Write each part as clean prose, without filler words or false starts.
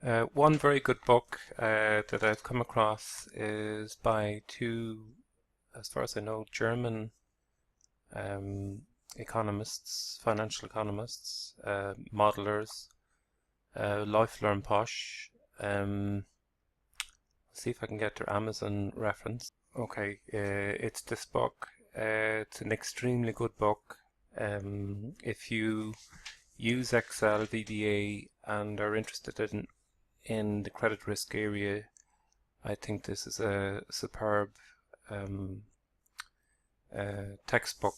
One very good book that I've come across is by two, as far as I know, German economists, financial economists, modelers, Loeffler and Posch. See if I can get their Amazon reference. Okay, it's this book. It's an extremely good book. If you use Excel, VBA, and are interested in the credit risk area, I think this is a superb textbook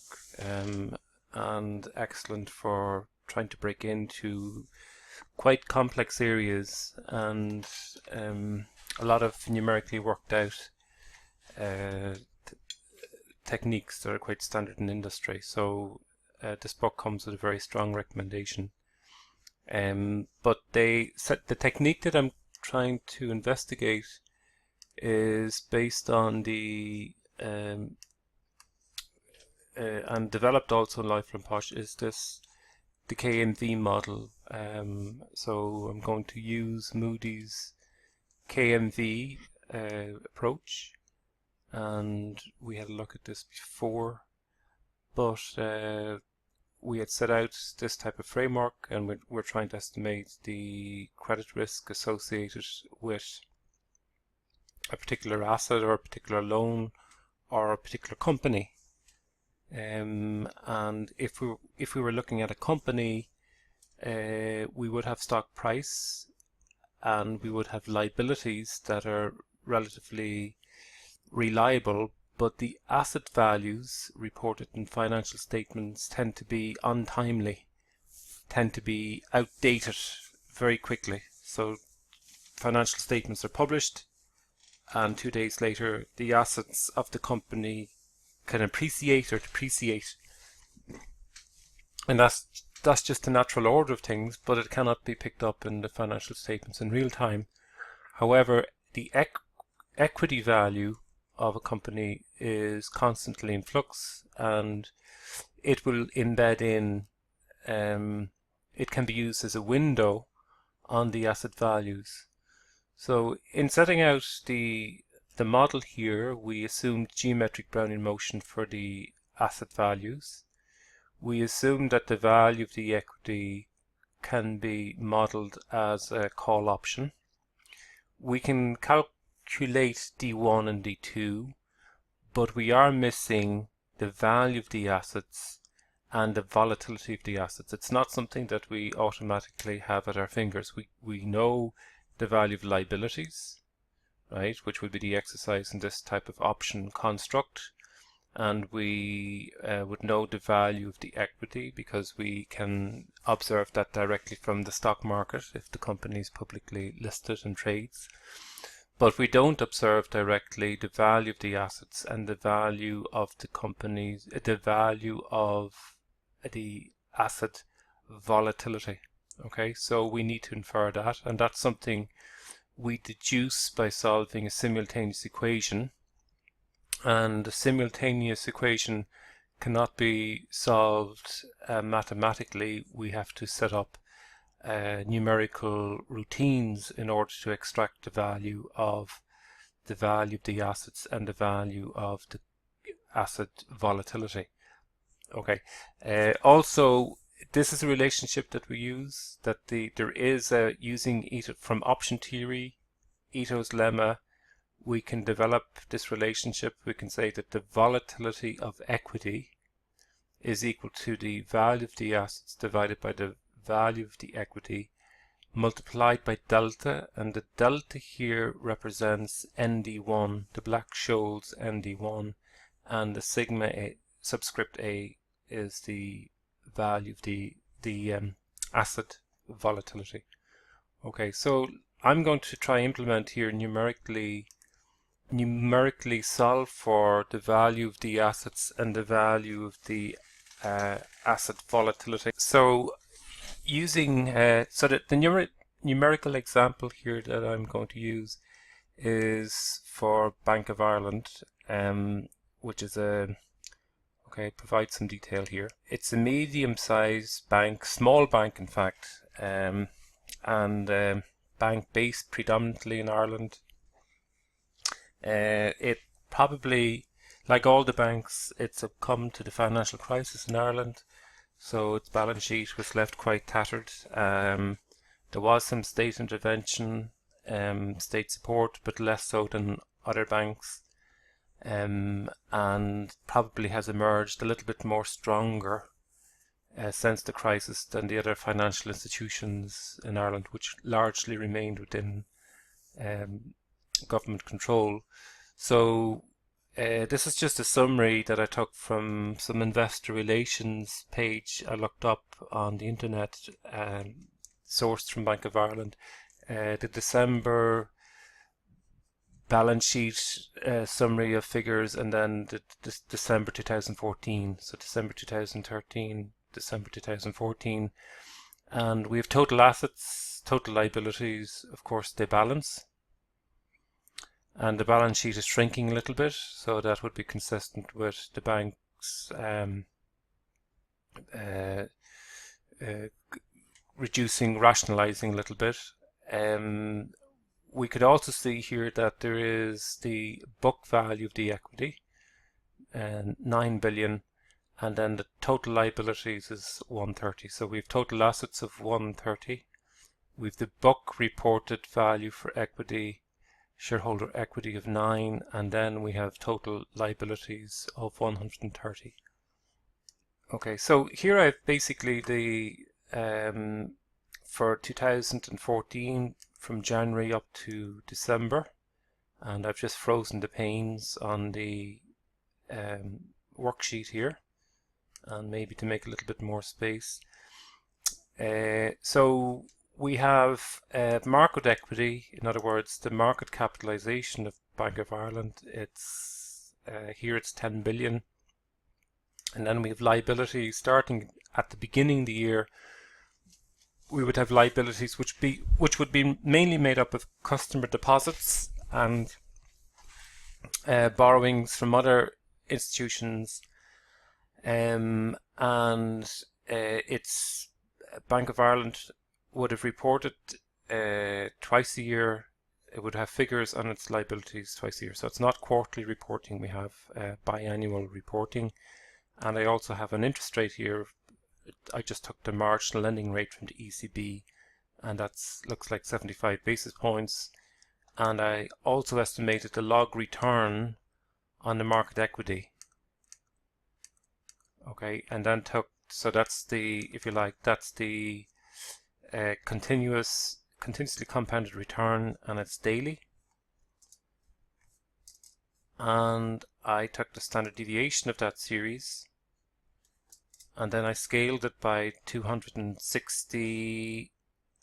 and excellent for trying to break into quite complex areas and a lot of numerically worked out techniques that are quite standard in industry. So this book comes with a very strong recommendation. But the technique that I'm trying to investigate is based on the and developed also in Loeffler and Posch is the KMV model. So I'm going to use Moody's KMV approach, and we had a look at this before, but we had set out this type of framework, and we're trying to estimate the credit risk associated with a particular asset or a particular loan or a particular company. And if we were looking at a company, we would have stock price and we would have liabilities that are relatively reliable, but the asset values reported in financial statements tend to be untimely, tend to be outdated very quickly. So financial statements are published and 2 days later the assets of the company can appreciate or depreciate, and that's just the natural order of things, but it cannot be picked up in the financial statements in real time. However, the equity value of a company is constantly in flux, and it will embed in, it can be used as a window on the asset values. So in setting out the model here, we assumed geometric Brownian motion for the asset values. We assumed that the value of the equity can be modeled as a call option. We can calculate D1 and D2, but we are missing the value of the assets and the volatility of the assets. It's not something that we automatically have at our fingers. We know the value of liabilities, right, which would be the exercise in this type of option construct, and we would know the value of the equity because we can observe that directly from the stock market if the company is publicly listed and trades. But we don't observe directly the value of the assets and the value of the companies, the value of the asset volatility. Okay, so we need to infer that, and that's something we deduce by solving a simultaneous equation. And the simultaneous equation cannot be solved mathematically. We have to set up numerical routines in order to extract the value of the assets and the value of the asset volatility. Okay. Also, this is a relationship that we use, that there is using from option theory, Ito's lemma, we can develop this relationship. We can say that the volatility of equity is equal to the value of the assets divided by the value of the equity multiplied by delta, and the delta here represents ND1, the Black-Scholes ND1, and the sigma A, subscript A is the value of the asset volatility. Okay, so I'm going to try implement here numerically solve for the value of the assets and the value of the asset volatility. So using so that the numerical example here that I'm going to use is for Bank of Ireland, which is provide some detail here. It's a medium-sized bank, small bank in fact, and bank based predominantly in Ireland. It probably, like all the banks, it succumbed to the financial crisis in Ireland, so its balance sheet was left quite tattered. There was some state intervention, state support, but less so than other banks, and probably has emerged a little bit more stronger since the crisis than the other financial institutions in Ireland, which largely remained within government control. So this is just a summary that I took from some investor relations page I looked up on the internet, sourced from Bank of Ireland. The December balance sheet summary of figures, and then the December 2014, so December 2013, December 2014, and we have total assets, total liabilities. Of course, they balance, and the balance sheet is shrinking a little bit, so that would be consistent with the bank's reducing, rationalizing a little bit. We could also see here that there is the book value of the equity, 9 billion, and then the total liabilities is 130. So we have total assets of 130. We have the book reported value for equity, shareholder equity of 9, and then we have total liabilities of 130. Okay, so here I have basically the for 2014 from January up to December, and I've just frozen the panes on the worksheet here, and maybe to make a little bit more space. So we have market equity, in other words the market capitalization of Bank of Ireland. It's here it's 10 billion, and then we have liabilities. Starting at the beginning of the year, we would have liabilities which would be mainly made up of customer deposits and borrowings from other institutions, and it's Bank of Ireland would have reported twice a year. It would have figures on its liabilities twice a year, so it's not quarterly reporting. We have biannual reporting, and I also have an interest rate here. I just took the marginal lending rate from the ECB, and that looks like 75 basis points. And I also estimated the log return on the market equity. Okay, and then so that's the, if you like, that's the continuously compounded return, and it's daily. And I took the standard deviation of that series, and then I scaled it by 260.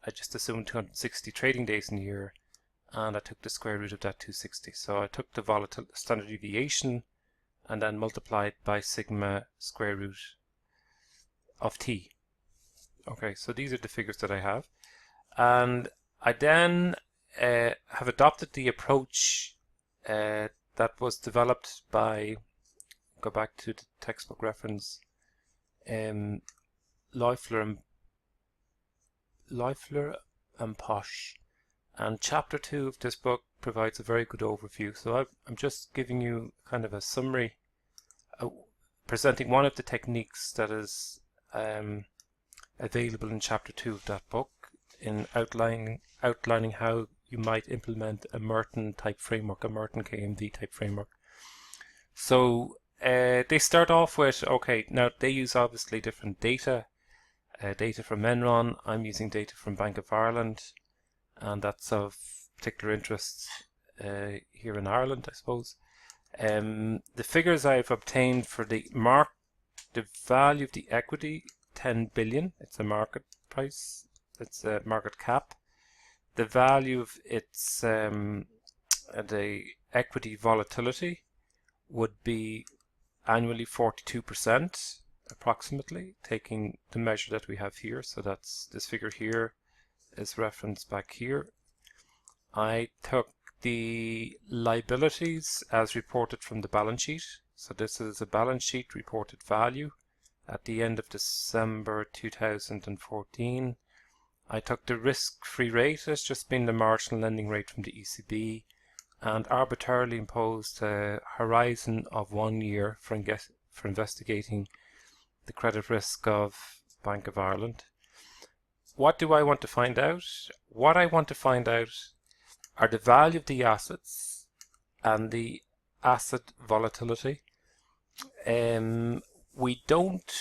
I just assumed 260 trading days in a year, and I took the square root of that 260. So I took the volatile standard deviation and then multiplied by sigma square root of t. Okay, so these are the figures that I have, and I then have adopted the approach that was developed by, go back to the textbook reference, Loeffler and Posch, and chapter 2 of this book provides a very good overview. So I'm just giving you kind of a summary, presenting one of the techniques that is available in chapter 2 of that book, in outlining how you might implement a Merton type framework, a Merton KMV type framework. So they start off with, okay, now they use obviously different data from Enron. I'm using data from Bank of Ireland, and that's of particular interest here in Ireland, I suppose. The figures I've obtained for the value of the equity, 10 billion, it's a market price, it's a market cap. The value of its the equity volatility would be annually 42% approximately, taking the measure that we have here. So that's this figure here is referenced back here. I took the liabilities as reported from the balance sheet. So this is a balance sheet reported value at the end of December 2014, I took the risk-free rate as just being the marginal lending rate from the ECB and arbitrarily imposed a horizon of 1 year for investigating the credit risk of Bank of Ireland. What do I want to find out? What I want to find out are the value of the assets and the asset volatility. We don't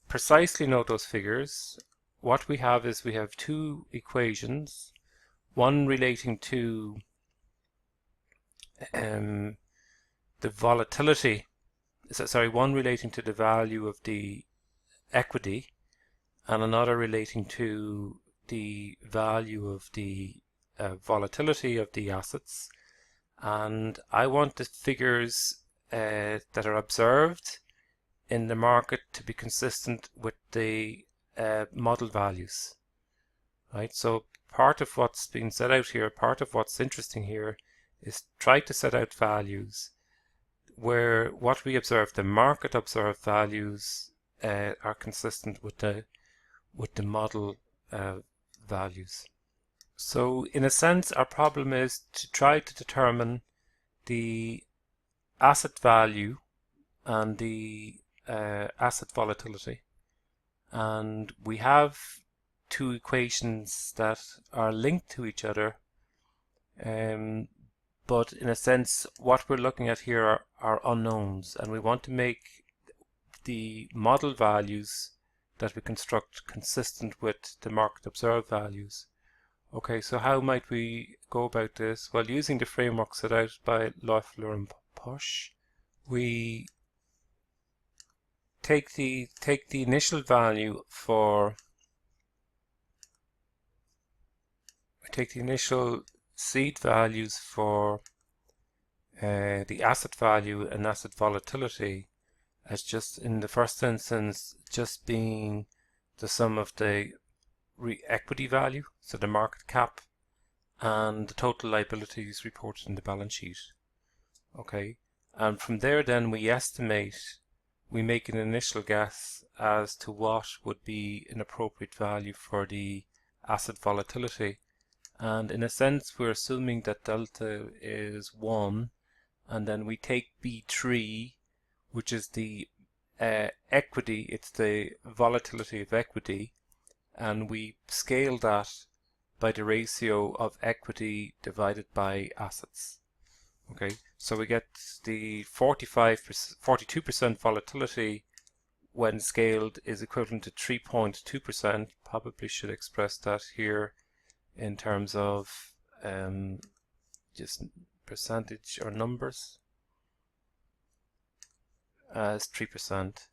precisely know those figures. What we have is we have two equations, one relating to the volatility, one relating to the value of the equity and another relating to the value of the volatility of the assets. And I want the figures that are observed in the market to be consistent with the model values. Right, so part of what's being set out here, part of what's interesting here, is try to set out values where what we observe, the market observed values, are consistent with the model values. So in a sense, our problem is to try to determine the asset value and the asset volatility. And we have two equations that are linked to each other, but in a sense what we're looking at here are unknowns, and we want to make the model values that we construct consistent with the market observed values. Okay, so how might we go about this? Well, using the framework set out by Loeffler and Posch, we take the initial value for the initial seed values for the asset value and asset volatility as just in the first instance just being the sum of the equity value, so the market cap, and the total liabilities reported in the balance sheet. Okay, and from there then we make an initial guess as to what would be an appropriate value for the asset volatility. And in a sense we're assuming that delta is 1, and then we take B3, which is the equity, it's the volatility of equity, and we scale that by the ratio of equity divided by assets. Okay, so we get the 42% volatility when scaled is equivalent to 3.2%. Probably should express that here in terms of just percentage or numbers as 3%.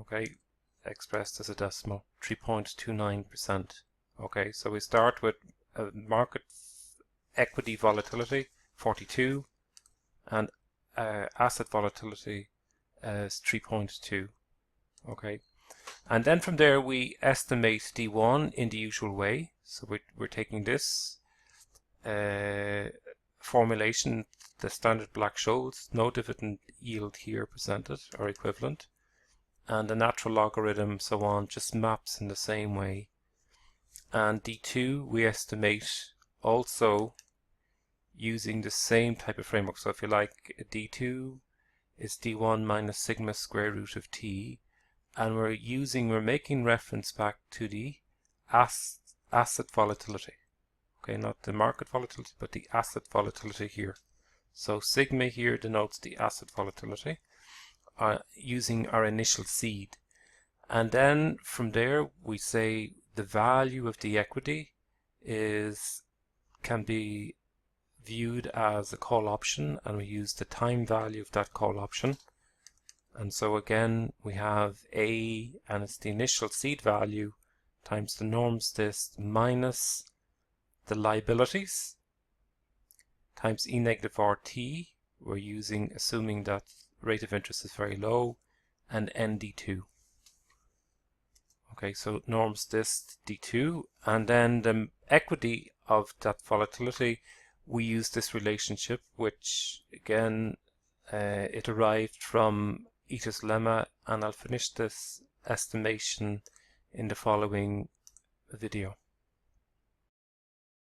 Okay, expressed as a decimal, 3.29%. Okay, so we start with a market equity volatility 42 and asset volatility as 3.2. Okay, and then from there we estimate D1 in the usual way. So we're taking this formulation, the standard Black-Scholes, no dividend yield here presented or equivalent, and the natural logarithm, so on, just maps in the same way. And D2 we estimate also using the same type of framework. So if you like, D2 is D1 minus sigma square root of T, and we're making reference back to the asset volatility. Okay, not the market volatility, but the asset volatility here. So sigma here denotes the asset volatility using our initial seed. And then from there we say the value of the equity can be viewed as a call option, and we use the time value of that call option. And so again we have A, and it's the initial seed value times the norms dist minus the liabilities times E negative RT. We're assuming that rate of interest is very low, and ND2. Okay, so norms dist D2, and then the equity of that volatility, we use this relationship, which again it arrived from Ito's lemma, and I'll finish this estimation in the following video.